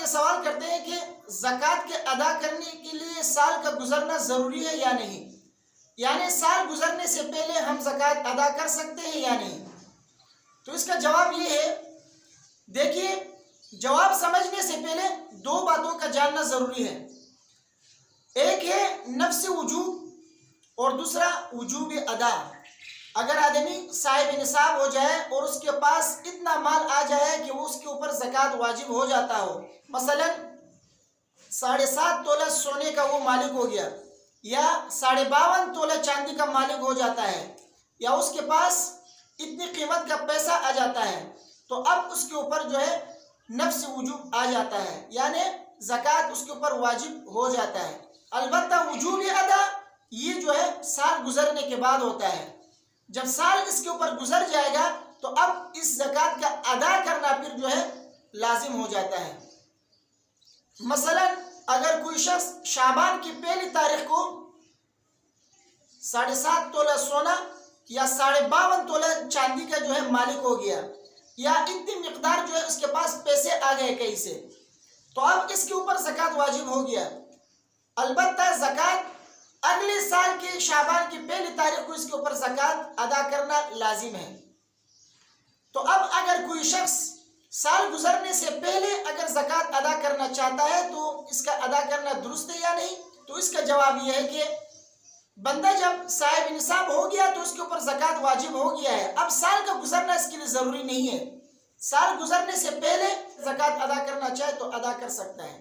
یہ سوال کرتے ہیں کہ زکوٰۃ کے ادا کرنے کے لیے سال کا گزرنا ضروری ہے یا نہیں، یعنی سال گزرنے سے پہلے ہم زکوٰۃ ادا کر سکتے ہیں یا نہیں؟ تو اس کا جواب یہ ہے، دیکھیے جواب سمجھنے سے پہلے دو باتوں کا جاننا ضروری ہے۔ ایک ہے نفس وجوب اور دوسرا وجوب ادا۔ اگر آدمی صاحب نصاب ہو جائے اور اس کے پاس اتنا مال آ جائے کہ وہ اس کے اوپر زکوٰۃ واجب ہو جاتا ہو، مثلا 7.5 تولہ سونے کا وہ مالک ہو گیا، یا 52.5 تولہ چاندی کا مالک ہو جاتا ہے، یا اس کے پاس اتنی قیمت کا پیسہ آ جاتا ہے، تو اب اس کے اوپر جو ہے نفس وجوب آ جاتا ہے، یعنی زکوٰۃ اس کے اوپر واجب ہو جاتا ہے۔ البتہ وجوب ادا یہ جو ہے سال گزرنے کے بعد ہوتا ہے۔ جب سال اس کے اوپر گزر جائے گا تو اب اس زکوٰۃ کا ادا کرنا پھر جو ہے لازم ہو جاتا ہے۔ مثلا اگر کوئی شخص شعبان کی پہلی تاریخ کو 7.5 تولہ سونا یا 52.5 تولہ چاندی کا جو ہے مالک ہو گیا، یا اتنی مقدار جو ہے اس کے پاس پیسے آ گئے کہیں سے، تو اب اس کے اوپر زکوٰۃ واجب ہو گیا۔ البتہ زکوٰۃ اگلے سال کے شعبان کی پہلی تاریخ کو اس کے اوپر زکوٰۃ ادا کرنا لازم ہے۔ تو اب اگر کوئی شخص سال گزرنے سے پہلے اگر زکوٰۃ ادا کرنا چاہتا ہے تو اس کا ادا کرنا درست ہے یا نہیں؟ تو اس کا جواب یہ ہے کہ بندہ جب صاحب نصاب ہو گیا تو اس کے اوپر زکوٰۃ واجب ہو گیا ہے، اب سال کا گزرنا اس کے لیے ضروری نہیں ہے۔ سال گزرنے سے پہلے زکوٰۃ ادا کرنا چاہے تو ادا کر سکتا ہے۔